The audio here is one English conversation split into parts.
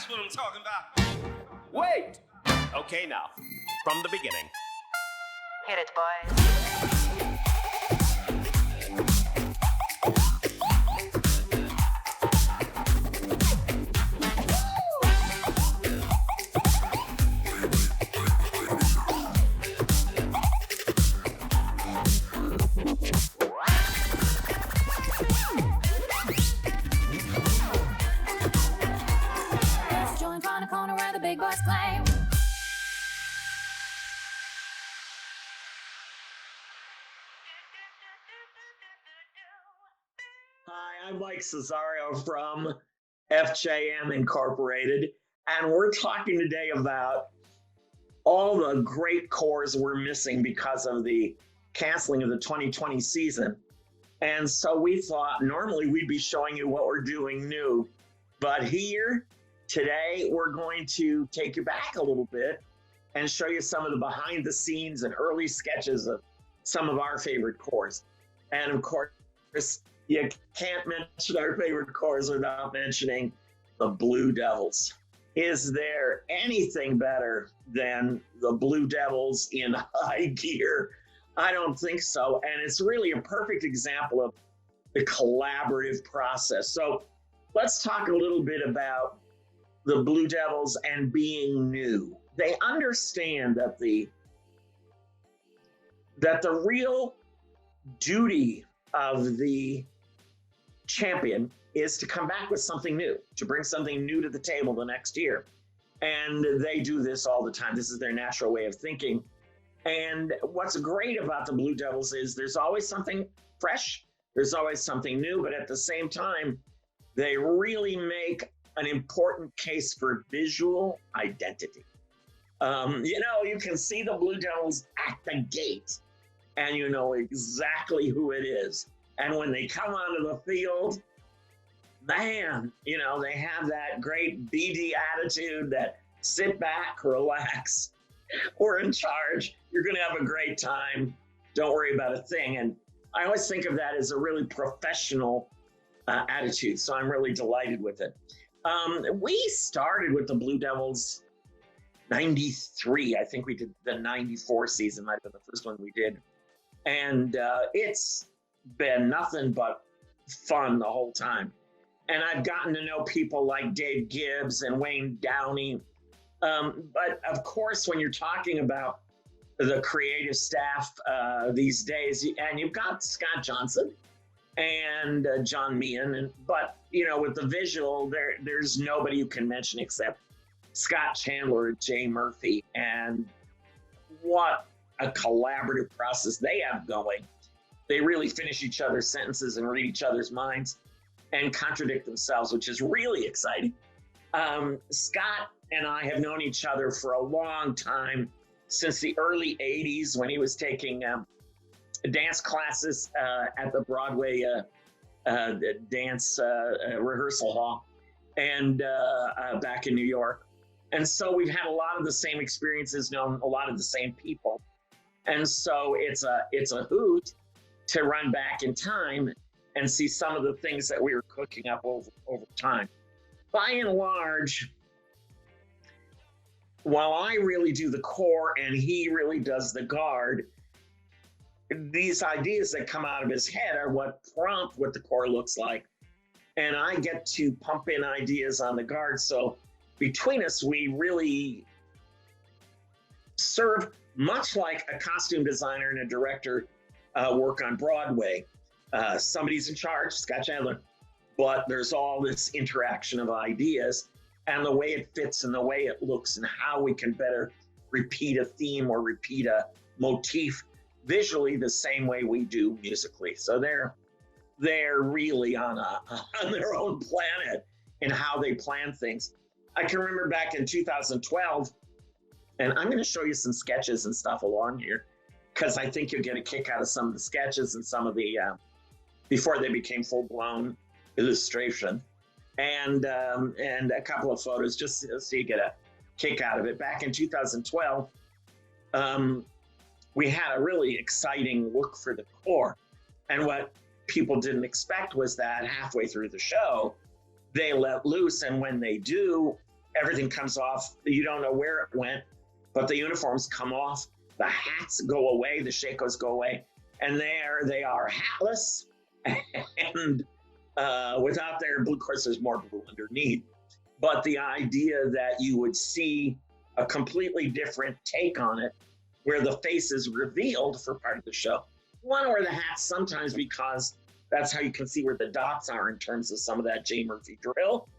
what I'm talking about. Wait! Okay, now, from the beginning. Hit it, boys. Join from the corner where the big boys claim. Hi, I'm Mike Cesario from FJM Incorporated, and we're talking today about all the great cores we're missing because of the canceling of the 2020 season. And so we thought normally we'd be showing you what we're doing new, but here today we're going to take you back a little bit and show you some of the behind the scenes and early sketches of some of our favorite cores. And of course, you can't mention our favorite cores without mentioning the Blue Devils. Is there anything better than the Blue Devils in high gear? I don't think so. And it's really a perfect example of the collaborative process. So let's talk a little bit about the Blue Devils and being new. They understand that the real duty of the champion is to come back with something new, to bring something new to the table the next year. And they do this all the time. This is their natural way of thinking. And what's great about the Blue Devils is there's always something fresh, there's always something new, but at the same time, they really make an important case for visual identity. You can see the Blue Devils at the gate and you know exactly who it is. And when they come onto the field, man, they have that great BD attitude that sit back, relax, we're in charge. You're going to have a great time. Don't worry about a thing. And I always think of that as a really professional attitude. So I'm really delighted with it. We started with the Blue Devils 93. I think we did the 94 season, might have been the first one we did. And it's been nothing but fun the whole time. And I've gotten to know people like Dave Gibbs and Wayne Downey. But of course, when you're talking about the creative staff these days, and you've got Scott Johnson and John Meehan, but with the visual, there's nobody you can mention except Scott Chandler and Jay Murphy. And what a collaborative process they have going. They really finish each other's sentences and read each other's minds and contradict themselves, which is really exciting. Scott and I have known each other for a long time, since the early 80s when he was taking dance classes at the Broadway dance rehearsal hall and back in New York. And so we've had a lot of the same experiences, known a lot of the same people. And so it's a hoot to run back in time and see some of the things that we were cooking up over time. By and large, while I really do the core and he really does the guard, these ideas that come out of his head are what prompt what the core looks like. And I get to pump in ideas on the guard. So between us, we really serve much like a costume designer and a director work on Broadway. Somebody's in charge, Scott Chandler, but there's all this interaction of ideas and the way it fits and the way it looks and how we can better repeat a theme or repeat a motif visually the same way we do musically. So they're really on their own planet in how they plan things. I can remember back in 2012, and I'm going to show you some sketches and stuff along here because I think you'll get a kick out of some of the sketches and some of the before they became full-blown illustration, and a couple of photos just so you get a kick out of it. Back in 2012, we had a really exciting look for the core, and what people didn't expect was that halfway through the show, they let loose, and when they do, everything comes off. You don't know where it went, but the uniforms come off, the hats go away, the shakos go away, and there they are, hatless, and without their blue, of course, there's more blue underneath. But the idea that you would see a completely different take on it, where the face is revealed for part of the show. You want to wear the hats sometimes because that's how you can see where the dots are in terms of some of that J. Murphy drill.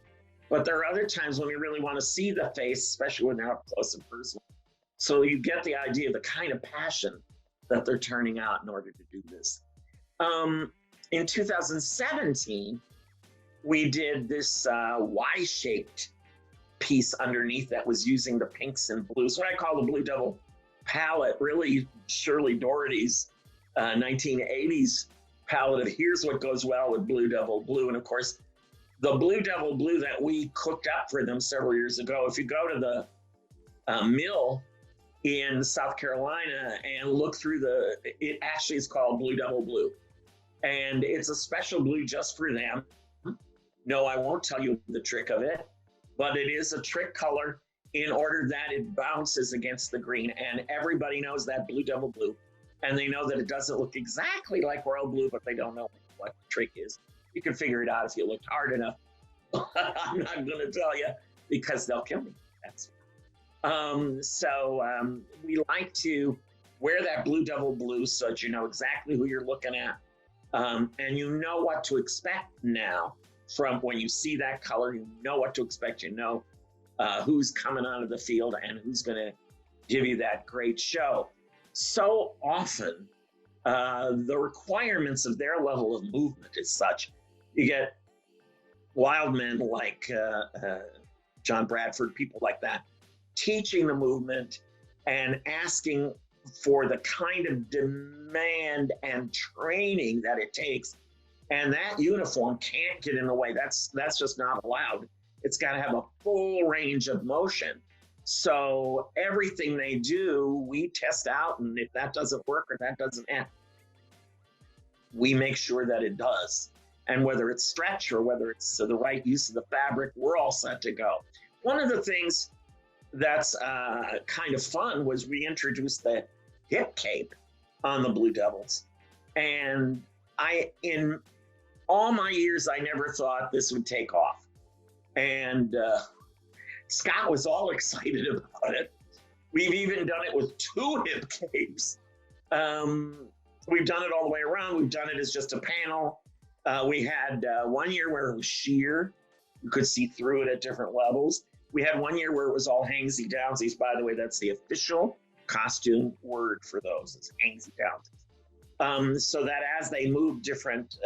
But there are other times when you really want to see the face, especially when they're up close and personal. So you get the idea of the kind of passion that they're turning out in order to do this. In 2017, we did this Y-shaped piece underneath that was using the pinks and blues, what I call the Blue Devil palette, really Shirley Doherty's 1980s palette of here's what goes well with Blue Devil Blue. And of course, the Blue Devil Blue that we cooked up for them several years ago, if you go to the mill in South Carolina and look through it actually is called Blue Devil Blue. And it's a special blue just for them. No, I won't tell you the trick of it, but it is a trick color in order that it bounces against the green. And everybody knows that Blue Devil Blue. And they know that it doesn't look exactly like royal blue, but they don't know what the trick is. You can figure it out if you looked hard enough. I'm not going to tell you because they'll kill me. That's we like to wear that Blue Devil Blue so that you know exactly who you're looking at. And you know what to expect now. From when you see that color, you know what to expect. You know who's coming onto the field and who's going to give you that great show. So often, the requirements of their level of movement is such. You get wild men like John Bradford, people like that, teaching the movement and asking for the kind of demand and training that it takes. And that uniform can't get in the way. That's just not allowed. It's got to have a full range of motion. So everything they do, we test out. And if that doesn't work or that doesn't end, we make sure that it does. And whether it's stretch or whether it's the right use of the fabric, we're all set to go. One of the things that's kind of fun was we introduced the hip cape on the Blue Devils. And in all my years, I never thought this would take off. And Scott was all excited about it. We've even done it with 2 hip capes. We've done it all the way around. We've done it as just a panel. We had 1 year where it was sheer. You could see through it at different levels. We had 1 year where it was all hangsy downsies. By the way, that's the official costume word for those. It's hangsy downsies. So that as they moved, different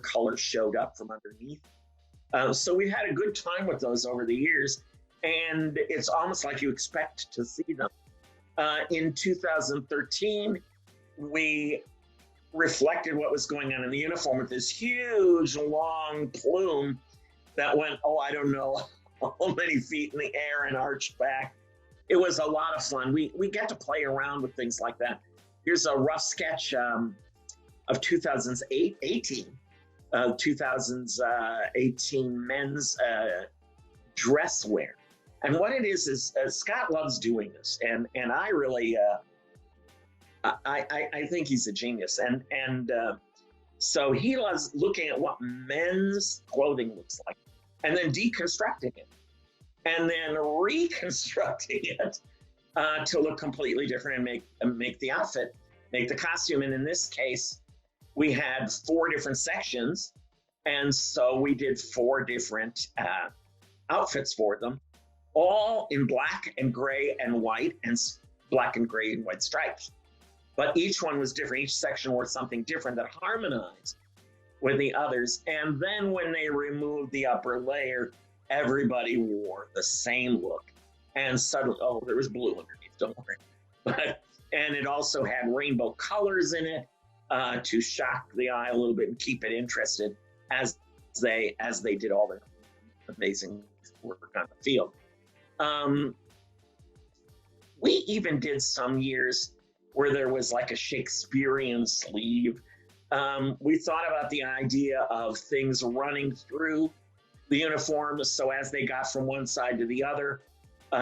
colors showed up from underneath. So we've had a good time with those over the years, and it's almost like you expect to see them. In 2013, we reflected what was going on in the uniform with this huge, long plume that went, I don't know how many feet in the air and arched back. It was a lot of fun. We get to play around with things like that. Here's a rough sketch of 2018 men's dress wear. And what it is Scott loves doing this. And I really, I think he's a genius. And so he loves looking at what men's clothing looks like and then deconstructing it and then reconstructing it to look completely different and make the outfit, make the costume. And in this case, we had 4 different sections. And so we did 4 different outfits for them, all in black and gray and white and black and gray and white stripes. But each one was different. Each section wore something different that harmonized with the others. And then when they removed the upper layer, everybody wore the same look. And suddenly, there was blue underneath, don't worry. And it also had rainbow colors in it to shock the eye a little bit and keep it interested as they did all their amazing work on the field. We even did some years where there was like a Shakespearean sleeve. We thought about the idea of things running through the uniforms. So as they got from one side to the other,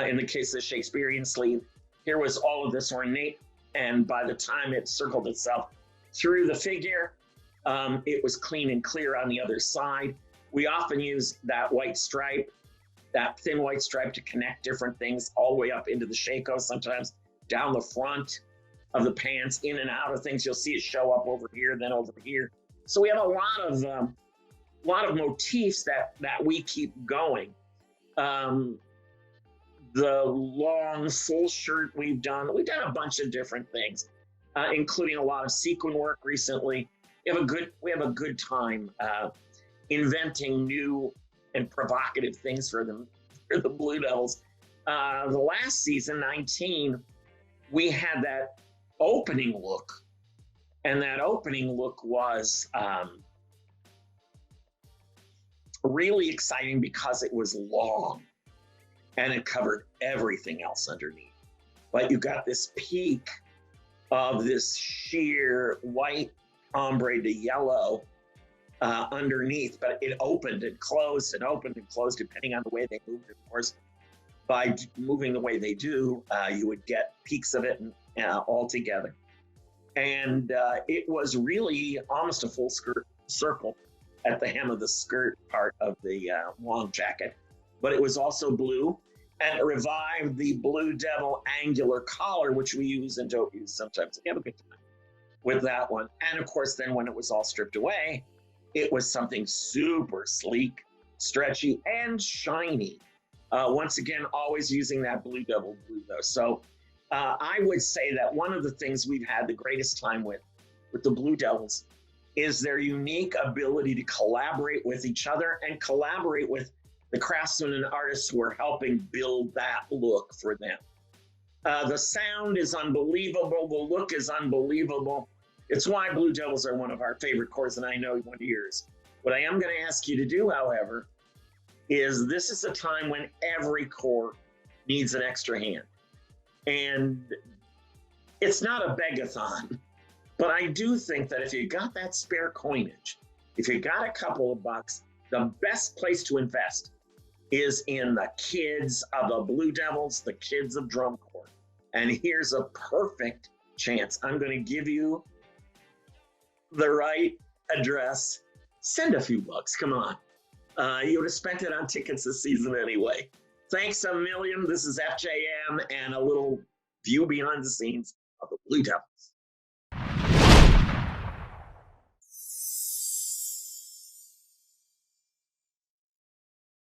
in the case of the Shakespearean sleeve, here was all of this ornate. And by the time it circled itself through the figure, it was clean and clear on the other side. We often use that white stripe, that thin white stripe, to connect different things all the way up into the shako, sometimes down the front of the pants, in and out of things. You'll see it show up over here, then over here. So we have a lot of motifs that we keep going. The long full shirt we've done a bunch of different things, including a lot of sequin work recently. We have a good time inventing new and provocative things for the Blue Devils. The last season, 19, we had that opening look, and that opening look was really exciting because it was long and it covered everything else underneath. But you got this peak of this sheer white ombre to yellow underneath, but it opened and closed and opened and closed depending on the way they moved. Of course, by moving the way they do, you would get peaks of it all together. And it was really almost a full skirt circle at the hem of the skirt part of the long jacket, but it was also blue, and it revived the Blue Devil angular collar, which we use and don't use sometimes. We have a good time with that one. And of course, then when it was all stripped away, it was something super sleek, stretchy, and shiny. Once again, always using that Blue Devil blue, though. So I would say that one of the things we've had the greatest time with the Blue Devils is their unique ability to collaborate with each other and collaborate with the craftsmen and artists who are helping build that look for them. The sound is unbelievable. The look is unbelievable. It's why Blue Devils are one of our favorite corps, and I know one of yours. What I am going to ask you to do, however, is this is a time when every corps needs an extra hand. And it's not a begathon, but I do think that if you got that spare coinage, if you got a couple of bucks, the best place to invest is in the kids of the Blue Devils, the kids of Drum Corps. And here's a perfect chance. I'm going to give you the right address. Send a few bucks, come on. You would have spent it on tickets this season anyway. Thanks a million. This is FJM and a little view behind the scenes of the Blue Devils.